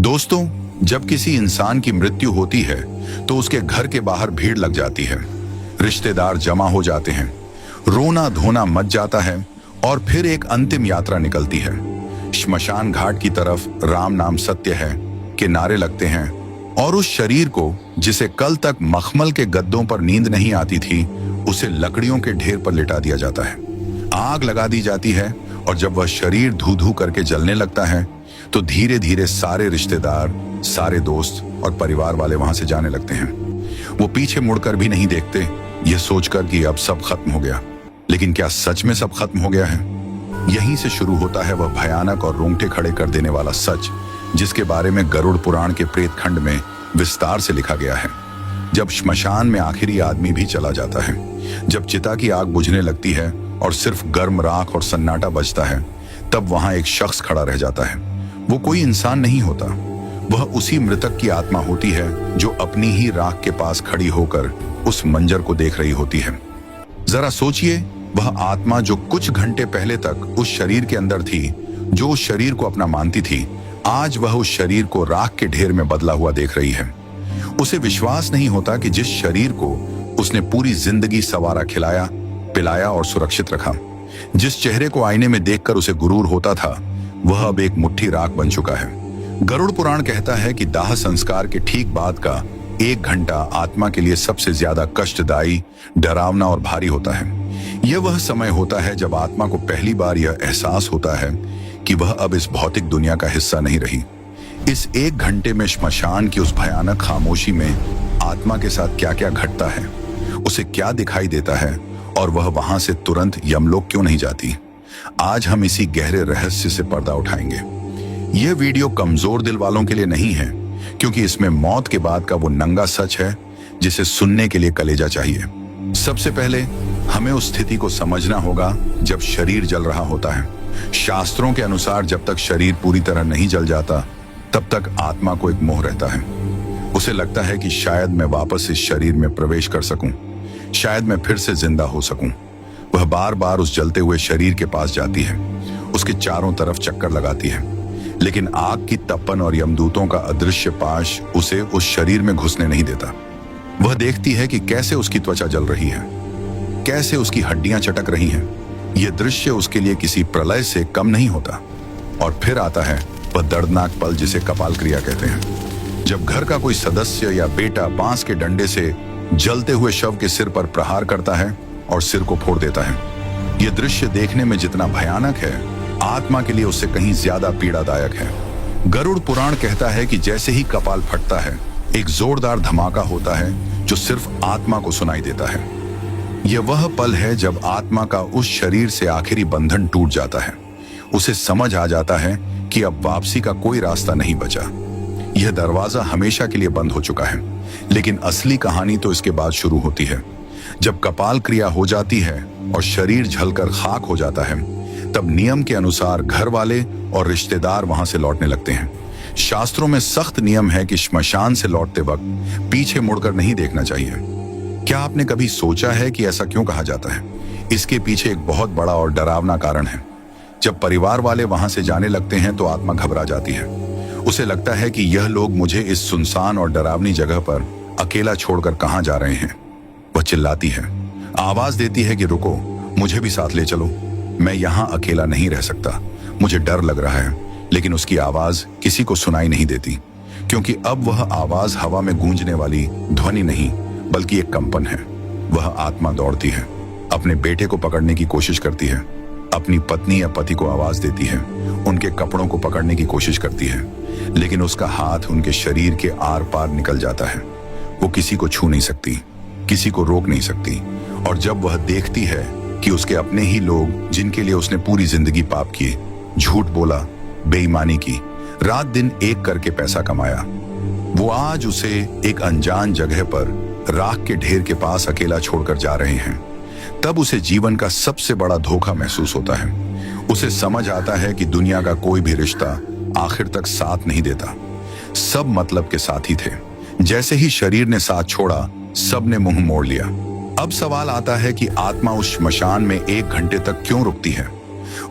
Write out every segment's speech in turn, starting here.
दोस्तों, जब किसी इंसान की मृत्यु होती है तो उसके घर के बाहर भीड़ लग जाती है। रिश्तेदार जमा हो जाते हैं, रोना धोना मच जाता है और फिर एक अंतिम यात्रा निकलती है। श्मशान घाट की तरफ राम नाम सत्य है के नारे लगते हैं और उस शरीर को, जिसे कल तक मखमल के गद्दों पर नींद नहीं आती थी, उसे लकड़ियों के ढेर पर लिटा दिया जाता है। आग लगा दी जाती है और जब वह शरीर धू धू करके जलने लगता है तो धीरे धीरे सारे रिश्तेदार, सारे दोस्त और परिवार वाले वहां से जाने लगते हैं। वो पीछे मुड़कर भी नहीं देखते, ये सोचकर कि अब सब खत्म हो गया। लेकिन क्या सच में सब खत्म हो गया है? यहीं से शुरू होता है वह भयानक और रोंगटे खड़े कर देने वाला सच, जिसके बारे में गरुड़ पुराण के प्रेत खंड में विस्तार से लिखा गया है। जब श्मशान में आखिरी आदमी भी चला जाता है, जब चिता की आग बुझने लगती है और सिर्फ गर्म राख और सन्नाटा बचता है, तब वहां एक शख्स खड़ा रह जाता है। वो कोई इंसान नहीं होता, वह उसी मृतक की आत्मा होती है जो अपनी ही राख के पास खड़ी होकर उस मंजर को देख रही होती है। जरा सोचिए, वह आत्मा जो कुछ घंटे पहले तक उस शरीर के अंदर थी, जो उस शरीर को अपना मानती थी, आज वह उस शरीर को राख के ढेर में बदला हुआ देख रही है। उसे विश्वास नहीं होता कि जिस शरीर को उसने पूरी जिंदगी सवारा, खिलाया, पिलाया और सुरक्षित रखा, जिस चेहरे को आईने में देखकर उसे गुरूर होता था, वह अब एक मुट्ठी राख बन चुका है। गरुड़ पुराण कहता है कि दाह संस्कार के ठीक बाद का 1 घंटा आत्मा के लिए सबसे ज्यादा कष्टदायी, डरावना और भारी होता है। यह वह समय होता है जब आत्मा को पहली बार यह एहसास होता है कि वह अब इस भौतिक दुनिया का हिस्सा नहीं रही। इस 1 घंटे में श्मशान की उस भयानक खामोशी में आत्मा के साथ क्या क्या घटता है, उसे क्या दिखाई देता है और वह वहां से तुरंत यमलोक क्यों नहीं जाती, आज हम इसी गहरे रहस्य से पर्दा उठाएंगे। यह वीडियो कमजोर दिल वालों के लिए नहीं है, क्योंकि इसमें मौत के बाद का वो नंगा सच है जिसे सुनने के लिए कलेजा चाहिए। सबसे पहले हमें उस स्थिति को समझना होगा जब शरीर जल रहा होता है। शास्त्रों के अनुसार जब तक शरीर पूरी तरह नहीं जल जाता, तब तक आत्मा को एक मोह रहता है। उसे लगता है कि शायद मैं वापस इस शरीर में प्रवेश कर सकूं, शायद मैं फिर से जिंदा हो सकूं। वह बार बार उस जलते हुए शरीर के पास जाती है, उसके चारों तरफ चक्कर लगाती है, लेकिन आग की तपन और यमदूतों का अदृश्य पाश उसे उस शरीर में घुसने नहीं देता। वह देखती है कि कैसे उसकी त्वचा जल रही है, कैसे उसकी हड्डियां चटक रही हैं। यह दृश्य उसके लिए किसी प्रलय से कम नहीं होता। और फिर आता है वह दर्दनाक पल जिसे कपाल क्रिया कहते हैं, जब घर का कोई सदस्य या बेटा बांस के डंडे से जलते हुए शव के सिर पर प्रहार करता है और सिर को फोड़ देता है। यह दृश्य देखने में जितना भयानक है, आत्मा के लिए उससे कहीं ज्यादा पीड़ादायक है। गरुड़ पुराण कहता है कि जैसे ही कपाल फटता है, एक जोरदार धमाका होता है जो सिर्फ आत्मा को सुनाई देता है। यह वह पल है जब आत्मा का उस शरीर से आखिरी बंधन टूट जाता है। उसे समझ आ जाता है कि अब वापसी का कोई रास्ता नहीं बचा, यह दरवाजा हमेशा के लिए बंद हो चुका है। लेकिन असली कहानी तो इसके बाद शुरू होती है। जब कपाल क्रिया हो जाती है और शरीर जलकर खाक हो जाता है, तब नियम के अनुसार घर वाले और रिश्तेदार वहां से लौटने लगते हैं। शास्त्रों में सख्त नियम है कि श्मशान से लौटते वक्त पीछे मुड़कर नहीं देखना चाहिए। क्या आपने कभी सोचा है कि ऐसा क्यों कहा जाता है? इसके पीछे एक बहुत बड़ा और डरावना कारण है। जब परिवार वाले वहां से जाने लगते हैं तो आत्मा घबरा जाती है। उसे लगता है कि यह लोग मुझे इस सुनसान और डरावनी जगह पर अकेला छोड़कर कहां जा रहे हैं। वह चिल्लाती है, आवाज देती है कि रुको, मुझे भी साथ ले चलो, मैं यहाँ अकेला नहीं रह सकता, मुझे डर लग रहा है। लेकिन उसकी आवाज किसी को सुनाई नहीं देती, क्योंकि अब वह आवाज हवा में गूंजने वाली ध्वनि नहीं, बल्कि एक कंपन है। वह आत्मा दौड़ती है, अपने बेटे को पकड़ने की कोशिश करती है, अपनी पत्नी या पति को आवाज देती है, उनके कपड़ों को पकड़ने की कोशिश करती है, लेकिन उसका हाथ उनके शरीर के आर पार निकल जाता है। वो किसी को छू नहीं सकती, किसी को रोक नहीं सकती। और जब वह देखती है कि उसके अपने ही लोग, जिनके लिए उसने पूरी जिंदगी पाप किए, झूठ बोला, बेईमानी की, रात दिन एक करके पैसा कमाया, वो आज उसे एक अनजान जगह पर राख के ढेर के पास अकेला छोड़कर जा रहे हैं, तब उसे जीवन का सबसे बड़ा धोखा महसूस होता है। उसे समझ आता है कि दुनिया का कोई भी रिश्ता आखिर तक साथ नहीं देता। सब मतलब के साथी थे, जैसे ही शरीर ने साथ छोड़ा, सब ने मुंह मोड़ लिया। अब सवाल आता है कि आत्मा उस श्मशान में 1 घंटे तक क्यों रुकती है?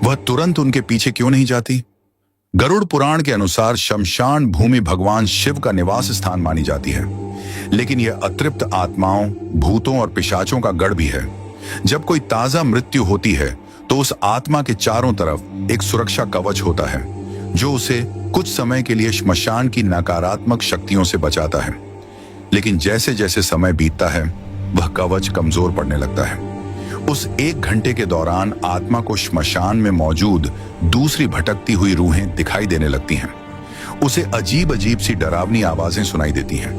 वह तुरंत उनके पीछे क्यों नहीं जाती? गरुड़ पुराण के अनुसार शमशान भूमि भगवान शिव का निवास स्थान मानी जाती है, लेकिन यह अतृप्त आत्माओं, भूतों और पिशाचों का गढ़ भी है। जब कोई ताजा मृत्यु होती है तो उस आत्मा के चारों तरफ एक सुरक्षा कवच होता है जो उसे कुछ समय के लिए श्मशान की नकारात्मक शक्तियों से बचाता है। लेकिन जैसे जैसे समय बीतता है वह कवच कमजोर पड़ने लगता है। उस 1 घंटे के दौरान आत्मा को श्मशान में मौजूद दूसरी भटकती हुई रूहें दिखाई देने लगती हैं। उसे अजीब अजीब सी डरावनी आवाजें सुनाई देती हैं।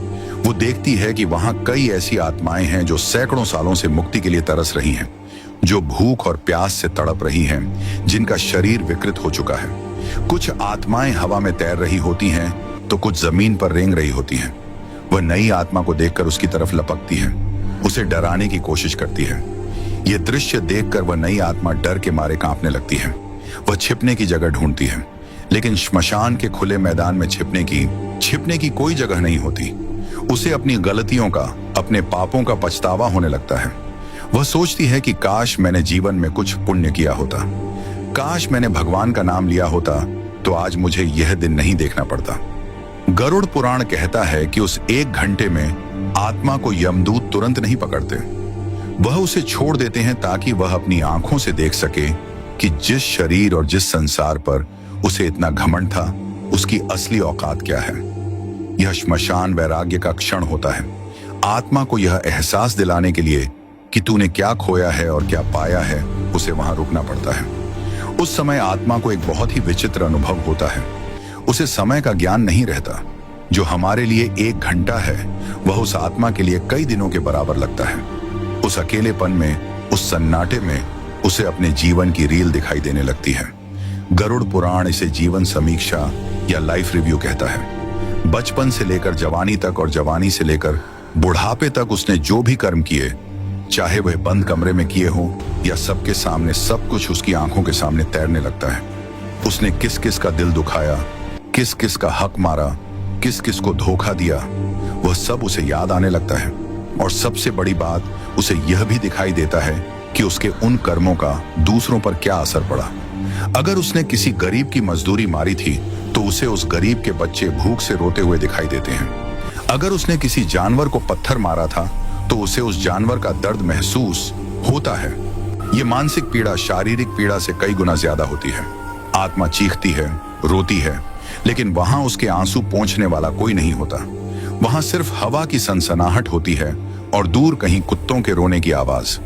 वो देखती है कि वहां कई ऐसी आत्माएं हैं जो सैकड़ों सालों से मुक्ति के लिए तरस रही हैं, जो भूख और प्यास से तड़प रही हैं, जिनका शरीर विकृत हो चुका है। कुछ आत्माएं हवा में तैर रही होती हैं तो कुछ जमीन पर रेंग रही होती हैं। वह नई आत्मा को देखकर उसकी तरफ लपकती है, उसे डराने की कोशिश करती है। यह दृश्य देखकर वह नई आत्मा डर के मारे कांपने लगती है। वह छिपने की जगह ढूंढती है, लेकिन श्मशान के खुले मैदान में छिपने की कोई जगह नहीं होती। उसे अपनी गलतियों का, अपने पापों का पछतावा होने लगता है। वह सोचती है कि काश मैंने जीवन में कुछ पुण्य किया होता, काश मैंने भगवान का नाम लिया होता तो आज मुझे यह दिन नहीं देखना पड़ता। गरुड़ पुराण कहता है कि उस 1 घंटे में आत्मा को यमदूत तुरंत नहीं पकड़ते। वह उसे छोड़ देते हैं ताकि वह अपनी आंखों से देख सके कि जिस शरीर और जिस संसार पर उसे इतना घमंड था उसकी असली औकात क्या है। यह श्मशान वैराग्य का क्षण होता है, आत्मा को यह एहसास दिलाने के लिए कि तूने क्या खोया है और क्या पाया है। उसे वहां रुकना पड़ता है। उस समय आत्मा को एक बहुत ही विचित्र अनुभव होता है। उसे समय का ज्ञान नहीं रहता। जो हमारे लिए 1 घंटा है वह उस आत्मा के लिए कई दिनों के बराबर लगता है। उस अकेलेपन में, उस सन्नाटे में उसे अपने जीवन की रील दिखाई देने लगती है। गरुड़ पुराण इसे जीवन समीक्षा या लाइफ रिव्यू कहता है। बचपन से लेकर जवानी तक और जवानी से लेकर बुढ़ापे तक उसने जो भी कर्म किए, चाहे वह बंद कमरे में किए हो या सबके सामने, सब कुछ उसकी आंखों के सामने तैरने लगता है। उसने किस किस का दिल दुखाया, किस किस का हक मारा, किस किस को धोखा दिया, वह सब उसे याद आने लगता है। और सबसे बड़ी बात, उसे यह भी दिखाई देता है कि उसके उन कर्मों का दूसरों पर क्या असर पड़ा। अगर उसने किसी गरीब की मजदूरी मारी थी तो उसे उस गरीब के बच्चे भूख से रोते हुए दिखाई देते हैं। अगर उसने किसी जानवर को पत्थर मारा था तो उसे उस जानवर का दर्द महसूस होता है। ये मानसिक पीड़ा शारीरिक पीड़ा से कई गुना ज्यादा होती है। आत्मा चीखती है, रोती है, लेकिन वहां उसके आंसू पोंछने वाला कोई नहीं होता। वहां सिर्फ हवा की सनसनाहट होती है और दूर कहीं कुत्तों के रोने की आवाज।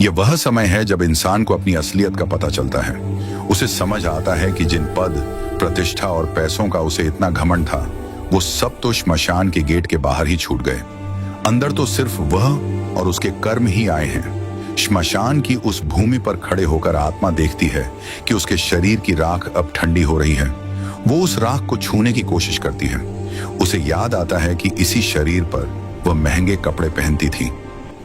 यह वह समय है जब इंसान को अपनी असलियत का पता चलता है। उसे समझ आता है कि जिन पद, प्रतिष्ठा और पैसों का उसे इतना घमंड था, वो सब तो श्मशान के गेट के बाहर ही छूट गए। अंदर तो सिर्फ वह और उसके कर्म ही आए हैं। श्मशान की उस भूमि पर खड़े होकर आत्मा देखती है कि उसके शरीर की राख अब ठंडी हो रही है। वो उस राख को छूने की कोशिश करती है। उसे याद आता है कि इसी शरीर पर वह महंगे कपड़े पहनती थी,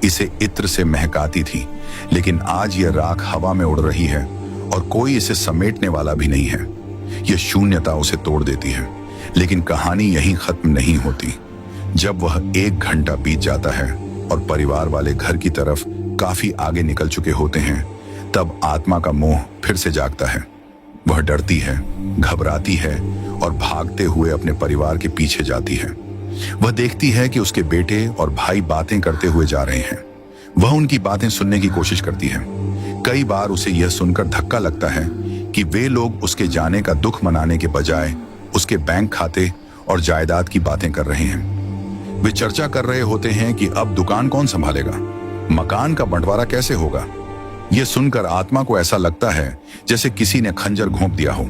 इसे इत्र से महकाती थी, लेकिन आज यह राख हवा में उड़ रही है और कोई इसे समेटने वाला भी नहीं है। यह शून्यता उसे तोड़ देती है। लेकिन कहानी यहीं खत्म नहीं होती। जब वह 1 घंटा बीत जाता है और परिवार वाले घर की तरफ काफी आगे निकल चुके होते हैं, तब आत्मा का मोह फिर से जागता है। वह डरती है, घबराती है और भागते हुए अपने परिवार के पीछे जाती है। वह देखती है कि उसके बेटे और भाई बातें करते हुए जा रहे हैं। वह उनकी बातें सुनने की कोशिश करती है। कई बार उसे यह सुनकर धक्का लगता है कि वे लोग उसके जाने का दुख मनाने के बजाय उसके बैंक खाते और जायदाद की बातें कर रहे हैं। वे चर्चा कर रहे होते हैं कि अब दुकान कौन संभालेगा, मकान का बंटवारा कैसे होगा। यह सुनकर आत्मा को ऐसा लगता है जैसे किसी ने खंजर घोंप दिया हो।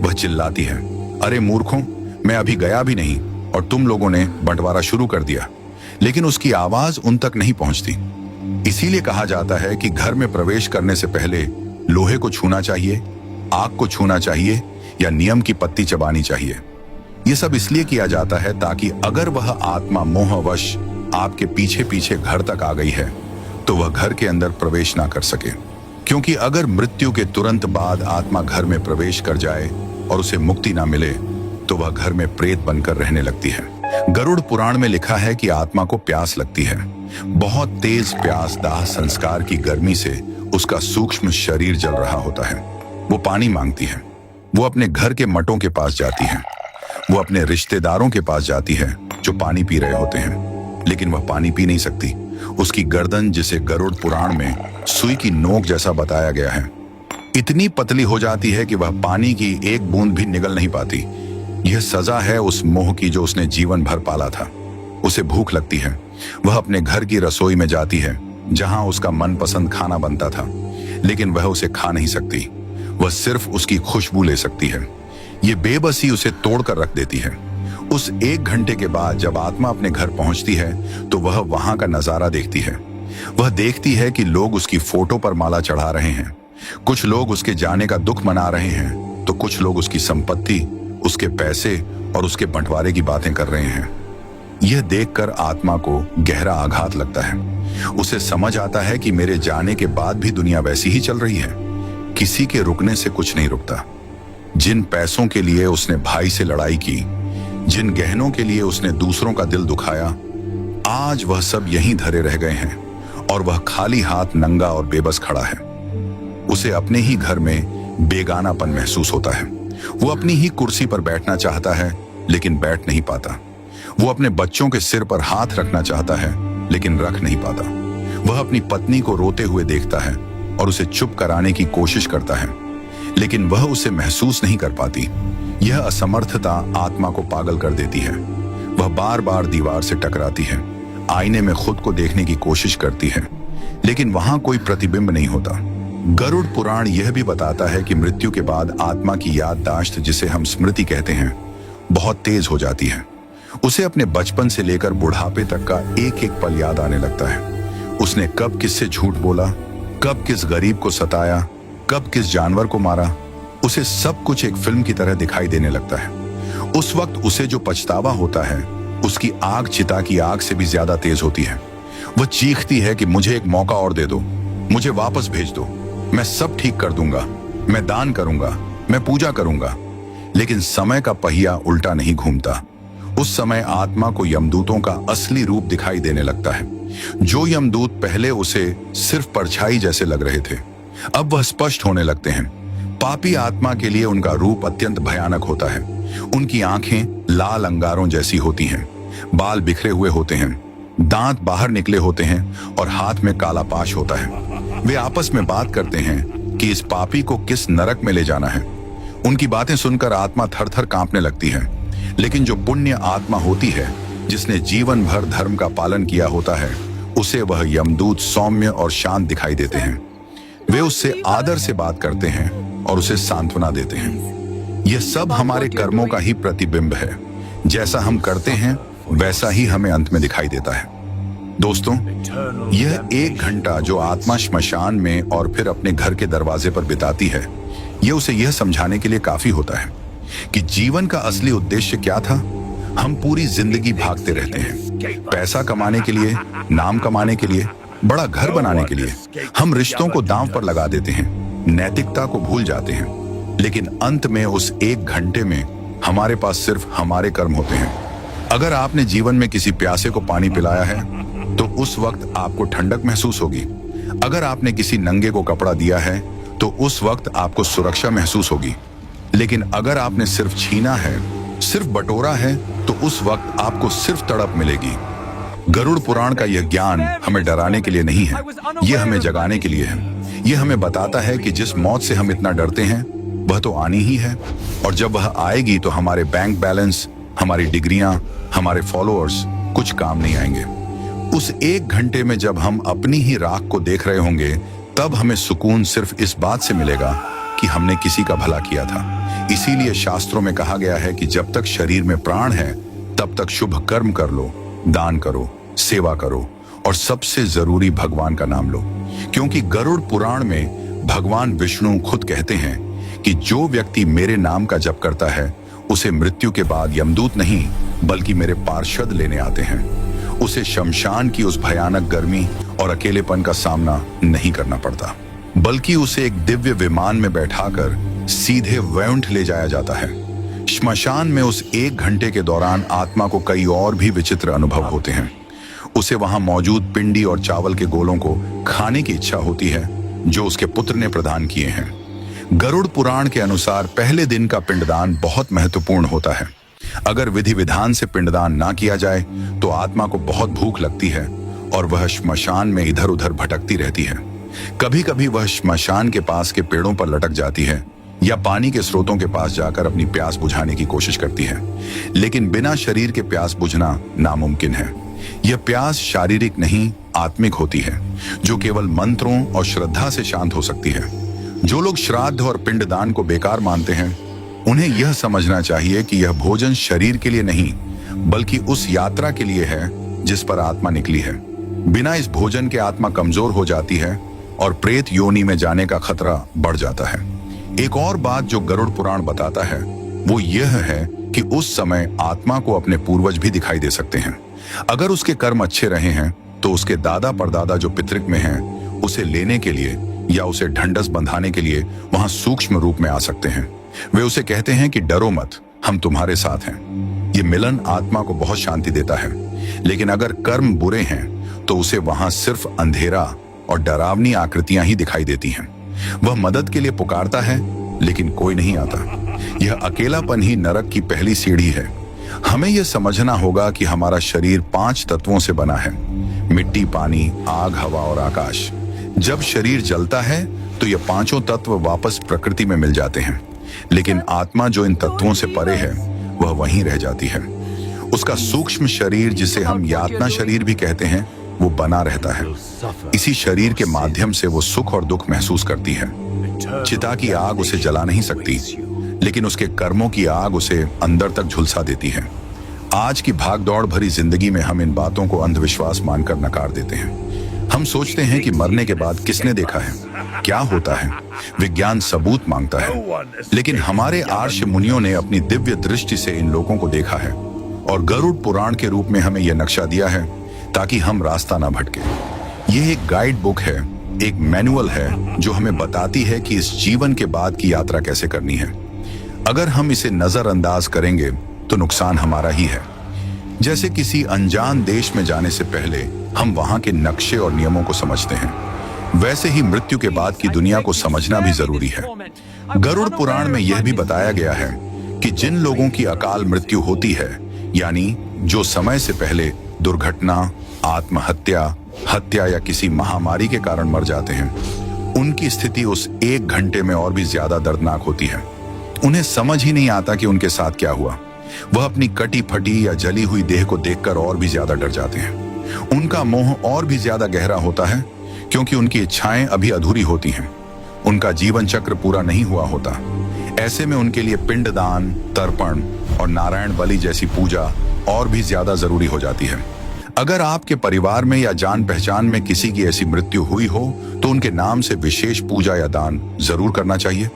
वह चिल्लाती है, अरे मूर्खों, मैं अभी गया भी नहीं और तुम लोगों ने बंटवारा शुरू कर दिया। लेकिन उसकी आवाज उन तक नहीं पहुंचती। इसीलिए कहा जाता है कि घर में प्रवेश करने से पहले लोहे को छूना चाहिए, आग को छूना चाहिए या नियम की पत्ती चबानी चाहिए। यह सब इसलिए किया जाता है ताकि अगर वह आत्मा मोहवश आपके पीछे पीछे घर तक आ गई है तो वह घर के अंदर प्रवेश ना कर सके। क्योंकि अगर मृत्यु के तुरंत बाद आत्मा घर में प्रवेश कर जाए और उसे मुक्ति ना मिले तो वह घर में प्रेत बनकर रहने लगती है। गरुड़ पुराण में लिखा है कि आत्मा को प्यास लगती है। बहुत तेज प्यास, दाह संस्कार की गर्मी से उसका सूक्ष्म शरीर जल रहा होता है। वो पानी मांगती है। वो अपने घर के मटों के पास जाती है, वो अपने रिश्तेदारों के पास जाती है जो पानी पी रहे होते हैं, लेकिन वह पानी पी नहीं सकती। उसकी गर्दन, जिसे गरुड़ पुराण में सुई की नोक जैसा बताया गया है, इतनी पतली हो जाती है कि वह पानी की एक बूंद भी निगल नहीं पाती। यह सजा है उस मोह की जो उसने जीवन भर पाला था। उसे भूख लगती है, वह अपने घर की रसोई में जाती है जहां उसका मनपसंद खाना बनता था, लेकिन वह उसे खा नहीं सकती। वह सिर्फ उसकी खुशबू ले सकती है। ये बेबसी उसे तोड़कर रख देती है। उस 1 घंटे के बाद जब आत्मा अपने घर पहुंचती है तो वह वहां का नजारा देखती है। वह देखती है कि लोग उसकी फोटो पर माला चढ़ा रहे हैं, कुछ लोग उसके जाने का दुख मना रहे हैं, तो कुछ लोग उसकी संपत्ति, उसके पैसे और उसके बंटवारे की बातें कर रहे हैं। यह देखकर आत्मा को गहरा आघात लगता है। उसे समझ आता है कि मेरे जाने के बाद भी दुनिया वैसी ही चल रही है। किसी के रुकने से कुछ नहीं रुकता। जिन पैसों के लिए उसने भाई से लड़ाई की, जिन गहनों के लिए उसने दूसरों का दिल दुखाया, आज वह सब यहीं धरे रह गए हैं और वह खाली हाथ, नंगा और बेबस खड़ा है। उसे अपने ही घर में बेगानापन महसूस होता है। वो अपनी ही कुर्सी पर बैठना चाहता है लेकिन बैठ नहीं पाता। वो अपने बच्चों के सिर पर हाथ रखना चाहता है लेकिन रख नहीं पाता। वह अपनी पत्नी को रोते हुए देखता है और उसे चुप कराने की कोशिश करता है, लेकिन वह उसे महसूस नहीं कर पाती। यह असमर्थता आत्मा को पागल कर देती है। वह बार बार दीवार से टकराती है, आईने में खुद को देखने की कोशिश करती है, लेकिन वहां कोई प्रतिबिंब नहीं होता। गरुड़ पुराण यह भी बताता है कि मृत्यु के बाद आत्मा की याददाश्त, जिसे हम स्मृति कहते हैं, बहुत तेज हो जाती है। उसे अपने बचपन से लेकर बुढ़ापे तक का एक एक पल याद आने लगता है। उसने कब किससे झूठ बोला, कब किस गरीब को सताया, कब किस जानवर को मारा, उसे सब कुछ एक फिल्म की तरह दिखाई देने लगता है। उस वक्त उसे जो पछतावा होता है, उसकी आग चिता की आग से भी ज्यादा तेज होती है। वह चीखती है कि मुझे एक मौका और दे दो, मुझे वापस भेज दो, मैं सब ठीक कर दूंगा, मैं दान करूंगा, मैं पूजा करूंगा। लेकिन समय का पहिया उल्टा नहीं घूमता। उस समय आत्मा को यमदूतों का असली रूप दिखाई देने लगता है। जो यमदूत पहले उसे सिर्फ परछाई जैसे लग रहे थे, अब वह स्पष्ट होने लगते हैं। पापी आत्मा के लिए उनका रूप अत्यंत भयानक होता है। उनकी आंखें लाल अंगारों जैसी होती हैं, बाल बिखरे हुए होते हैं, दांत बाहर निकले होते हैं और हाथ में काला पाश होता है। वे आपस में बात करते हैं कि इस पापी को किस नरक में ले जाना है। उनकी बातें सुनकर आत्मा थर-थर कांपने लगती है। लेकिन जो पुण्य आत्मा होती है, जिसने जीवन भर धर्म का पालन किया होता है, उसे वह यमदूत सौम्य और शांत दिखाई देते हैं। वे उससे आदर से बात करते हैं और उसे सांत्वना देते हैं। यह सब हमारे कर्मों का ही प्रतिबिंब है। जैसा हम करते हैं वैसा ही हमें अंत में दिखाई देता है। दोस्तों, यह 1 घंटा जो आत्मा श्मशान में और फिर अपने घर के दरवाजे पर बिताती है, यह उसे यह समझाने के लिए काफी होता है कि जीवन का असली उद्देश्य क्या था। हम पूरी जिंदगी भागते रहते हैं, पैसा कमाने के लिए, नाम कमाने के लिए, बड़ा घर बनाने के लिए। हम रिश्तों को दांव पर लगा देते हैं, नैतिकता को भूल जाते हैं, लेकिन अंत में उस 1 घंटे में हमारे पास सिर्फ हमारे कर्म होते हैं। अगर आपने जीवन में किसी प्यासे को पानी पिलाया है तो उस वक्त आपको ठंडक महसूस होगी। अगर आपने किसी नंगे को कपड़ा दिया है तो उस वक्त आपको सुरक्षा महसूस होगी। लेकिन अगर आपने सिर्फ छीना है, सिर्फ बटोरा है, तो उस वक्त आपको सिर्फ तड़प मिलेगी। गरुड़ पुराण का यह ज्ञान हमें डराने के लिए नहीं है, यह हमें जगाने के लिए है। यह हमें बताता है कि जिस मौत से हम इतना डरते हैं वह तो आनी ही है, और जब वह आएगी तो हमारे बैंक बैलेंस, हमारी डिग्रियां, हमारे फॉलोअर्स कुछ काम नहीं आएंगे। उस 1 घंटे में जब हम अपनी ही राख को देख रहे होंगे, तब हमें सुकून सिर्फ इस बात से मिलेगा कि हमने किसी का भला किया था। इसीलिए शास्त्रों में कहा गया है कि जब तक शरीर में प्राण है तब तक शुभ कर्म कर लो, दान करो, सेवा करो और सबसे जरूरी भगवान का नाम लो। क्योंकि गरुड़ पुराण में भगवान विष्णु खुद कहते हैं कि जो व्यक्ति मेरे नाम का जप करता है उसे मृत्यु के बाद यमदूत नहीं बल्कि मेरे पार्षद लेने आते हैं। उसे शमशान की उस भयानक गर्मी और अकेलेपन का सामना नहीं करना पड़ता, बल्कि उसे एक दिव्य विमान में बैठाकर सीधे वैकुंठ ले जाया जाता है। श्मशान में उस 1 घंटे के दौरान आत्मा को कई और भी विचित्र अनुभव होते हैं। उसे वहां मौजूद पिंडी और चावल के गोलों को खाने की इच्छा होती है जो उसके पुत्र ने प्रदान किए हैं। गरुड़ पुराण के अनुसार पहले दिन का पिंडदान बहुत महत्वपूर्ण होता है। अगर विधि विधान से पिंडदान ना किया जाए तो आत्मा को बहुत भूख लगती है और वह श्मशान में इधर उधर भटकती रहती है। कभी कभी वह श्मशान के पास के पेड़ों पर लटक जाती है या पानी के स्रोतों के पास जाकर अपनी प्यास बुझाने की कोशिश करती है, लेकिन बिना शरीर के प्यास बुझना नामुमकिन है। यह प्यास शारीरिक नहीं, आत्मिक होती है, जो केवल मंत्रों और श्रद्धा से शांत हो सकती है। जो लोग श्राद्ध और पिंडदान को बेकार मानते हैं, उन्हें यह समझना चाहिए कि यह भोजन शरीर के लिए नहीं, बल्कि उस यात्रा के लिए है जिस पर आत्मा निकली है। बिना इस भोजन के आत्मा कमजोर हो जाती है और प्रेत योनि में जाने का खतरा बढ़ जाता है। एक और बात जो गरुड़ पुराण बताता है वो यह है कि उस समय आत्मा को अपने पूर्वज भी दिखाई दे सकते हैं। अगर उसके कर्म अच्छे रहे हैं तो उसके दादा परदादा जो पितृक में हैं, उसे लेने के लिए या उसे ढंढस बंधाने के लिए वहां सूक्ष्म रूप में आ सकते हैं। वे उसे कहते हैं कि डरो मत, हम तुम्हारे साथ हैं। ये मिलन आत्मा को बहुत शांति देता है। लेकिन अगर कर्म बुरे हैं तो उसे वहां सिर्फ अंधेरा और डरावनी आकृतियां ही दिखाई देती हैं। वह मदद के लिए पुकारता है लेकिन कोई नहीं आता। यह अकेलापन ही नरक की पहली सीढ़ी है। हमें यह समझना होगा कि हमारा शरीर 5 तत्वों से बना है: मिट्टी, पानी, आग, हवा और आकाश। जब शरीर जलता है तो ये 5 तत्व वापस प्रकृति में मिल जाते हैं, लेकिन आत्मा जो इन तत्वों से परे है वह वहीं रह जाती है। उसका सूक्ष्म शरीर, जिसे हम यातना शरीर भी कहते हैं, वो बना रहता है। इसी शरीर के माध्यम से वो सुख और दुख महसूस करती है। चिता की आग उसे जला नहीं सकती, लेकिन उसके कर्मों की आग उसे अंदर तक झुलसा देती है। आज की भागदौड़ भरी जिंदगी में हम इन बातों को अंधविश्वास मानकर नकार देते हैं। हम सोचते हैं कि मरने के बाद किसने देखा है, क्या होता है, विज्ञान सबूत मांगता है। लेकिन हमारे आर्ष मुनियों ने अपनी दिव्य दृष्टि से इन लोगों को देखा है और गरुड़ पुराण के रूप में हमें यह नक्शा दिया है ताकि हम रास्ता ना भटके। यह एक गाइड बुक है, एक मैनुअल है जो हमें बताती है कि इस जीवन के बाद की यात्रा कैसे करनी है। अगर हम इसे नजरअंदाज करेंगे तो नुकसान हमारा ही है। जैसे किसी अनजान देश में जाने से पहले हम वहां के नक्शे और नियमों को समझते हैं, वैसे ही मृत्यु के बाद की दुनिया को समझना भी जरूरी है। गरुड़ पुराण में यह भी बताया गया है कि जिन लोगों की अकाल मृत्यु होती है, यानी जो समय से पहले दुर्घटना, आत्महत्या, हत्या या किसी महामारी के कारण मर जाते हैं, उनकी स्थिति उस 1 घंटे में और भी ज्यादा दर्दनाक होती है। उन्हें समझ ही नहीं आता कि उनके साथ क्या हुआ। वह अपनी कटी फटी या जली हुई देह को देखकर और भी ज्यादा डर जाते हैं। उनका मोह और भी ज्यादा गहरा होता है क्योंकि उनकी इच्छाएं अभी अधूरी होती हैं। उनका जीवन चक्र पूरा नहीं हुआ होता। ऐसे में उनके लिए पिंडदान, तर्पण और नारायण बलि जैसी पूजा और भी ज्यादा जरूरी हो जाती है। अगर आपके परिवार में या जान पहचान में किसी की ऐसी मृत्यु हुई हो तो उनके नाम से विशेष पूजा या दान जरूर करना चाहिए,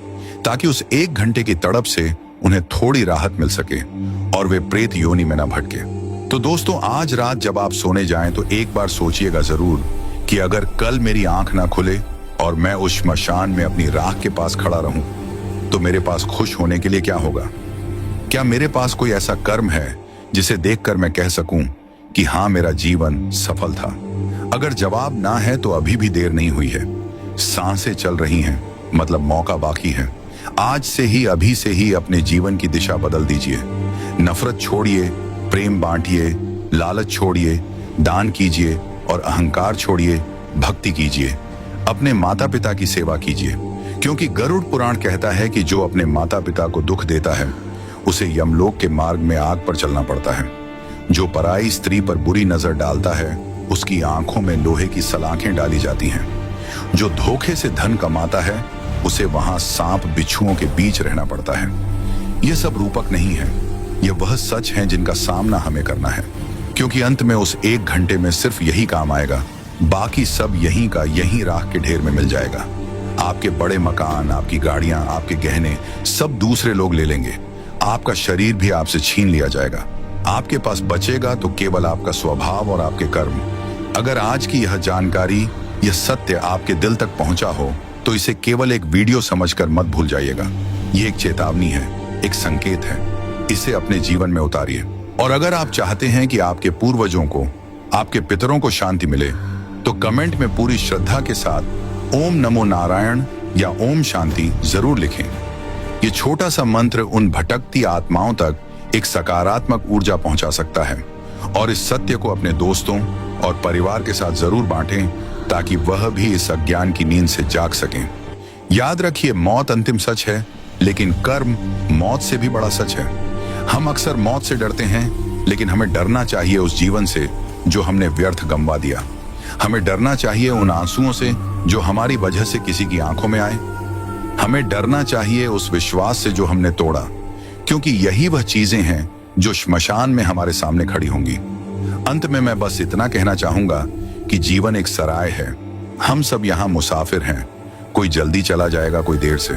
ताकि उस 1 घंटे की तड़प से उन्हें थोड़ी राहत मिल सके और वे प्रेत योनि में न भटके। तो दोस्तों, आज रात जब आप सोने जाएं तो एक बार सोचिएगा जरूर कि अगर कल मेरी आंख ना खुले और मैं उस श्मशान में अपनी राख के पास खड़ा रहूं तो मेरे पास खुश होने के लिए क्या होगा? क्या मेरे पास कोई ऐसा कर्म है जिसे देखकर मैं कह सकूं कि हाँ, मेरा जीवन सफल था? अगर जवाब ना है तो अभी भी देर नहीं हुई है। सांसें चल रही हैं, मतलब मौका बाकी है। आज से ही, अभी से ही अपने जीवन की दिशा बदल दीजिए। नफरत छोड़िए, प्रेम बांटिए, लालच छोड़िए, दान कीजिए और अहंकार छोड़िए, भक्ति कीजिए। अपने माता पिता की सेवा कीजिए, क्योंकि गरुड़ पुराण कहता है कि जो अपने माता पिता को दुख देता है उसे यमलोक के मार्ग में आग पर चलना पड़ता है। जो पराई स्त्री पर बुरी नजर डालता है उसकी आंखों में लोहे की सलाखें डाली जाती हैं। जो धोखे से धन कमाता है उसे वहां सांप बिच्छुओं के बीच रहना पड़ता है। यह सब रूपक नहीं है, यह वह सच है जिनका सामना हमें करना है, क्योंकि अंत में उस 1 घंटे में सिर्फ यही काम आएगा, बाकी सब यहीं का यहीं राख के ढेर में मिल जाएगा। आपके बड़े मकान, आपकी गाड़ियां, आपके गहने सब दूसरे लोग ले लेंगे। आपका शरीर भी आपसे छीन लिया जाएगा। आपके पास बचेगा तो केवल आपका स्वभाव और आपके कर्म। अगर आज की यह जानकारी, यह सत्य आपके दिल तक पहुंचा हो तो इसे केवल एक वीडियो समझकर मत भूल जाइएगा। ये एक चेतावनी है, एक संकेत है। इसे अपने जीवन में उतारिए। और अगर आप चाहते हैं कि आपके पूर्वजों को, आपके पितरों को शांति मिले, तो कमेंट में पूरी श्रद्धा के साथ ओम नमो नारायण या ओम शांति जरूर लिखें। ये छोटा सा मंत्र उन भटकती आत्माओं तक एक सकारात्मक ऊर्जा पहुंचा सकता है। और इस सत्य को अपने दोस्तों और परिवार के साथ जरूर बांटें ताकि वह भी इस अज्ञान की नींद से जाग सकें। याद रखिए, मौत अंतिम सच है, लेकिन कर्म मौत से भी बड़ा सच है। हम अक्सर मौत से डरते हैं, लेकिन हमें डरना चाहिए उस जीवन से जो हमने व्यर्थ गंवा दिया। हमें डरना चाहिए उन आंसुओं से जो हमारी वजह से किसी की आंखों में आए। हमें डरना चाहिए उस विश्वास से जो हमने तोड़ा, क्योंकि यही वह चीजें हैं जो श्मशान में हमारे सामने खड़ी होंगी। अंत में मैं बस इतना कहना चाहूंगा कि जीवन एक सराय है। हम सब यहाँ मुसाफिर हैं, कोई जल्दी चला जाएगा, कोई देर से,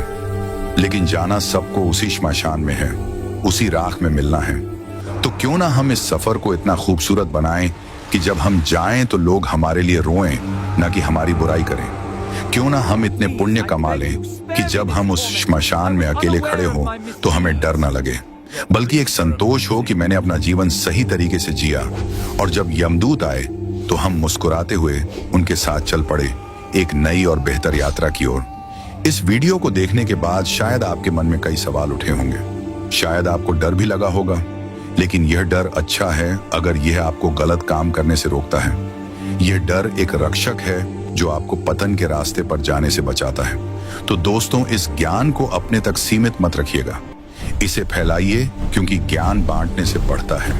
लेकिन जाना सबको उसी श्मशान में है, उसी राख में मिलना है। तो क्यों ना हम इस सफर को इतना खूबसूरत बनाएं कि जब हम जाएं तो लोग हमारे लिए रोएं, ना कि हमारी बुराई करें। क्यों ना हम इतने पुण्य कमा लें कि जब हम उस श्मशान में अकेले खड़े हों तो हमें डर ना लगे, बल्कि एक संतोष हो कि मैंने अपना जीवन सही तरीके से जिया। और जब यमदूत आए तो हम मुस्कुराते हुए उनके साथ चल पड़े एक नई और बेहतर यात्रा की ओर। इस वीडियो को देखने के बाद शायद आपके मन में कई सवाल उठे होंगे, शायद आपको डर भी लगा होगा, लेकिन यह डर अच्छा है अगर यह आपको गलत काम करने से रोकता है। यह डर एक रक्षक है जो आपको पतन के रास्ते पर जाने से बचाता है। तो दोस्तों, इस ज्ञान को अपने तक सीमित मत रखिएगा, इसे फैलाइए, क्योंकि ज्ञान बांटने से बढ़ता है।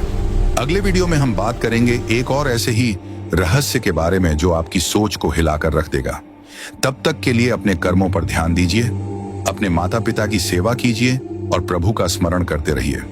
अगले वीडियो में हम बात करेंगे एक और ऐसे ही रहस्य के बारे में जो आपकी सोच को हिलाकर रख देगा। तब तक के लिए अपने कर्मों पर ध्यान दीजिए, अपने माता पिता की सेवा कीजिए और प्रभु का स्मरण करते रहिए।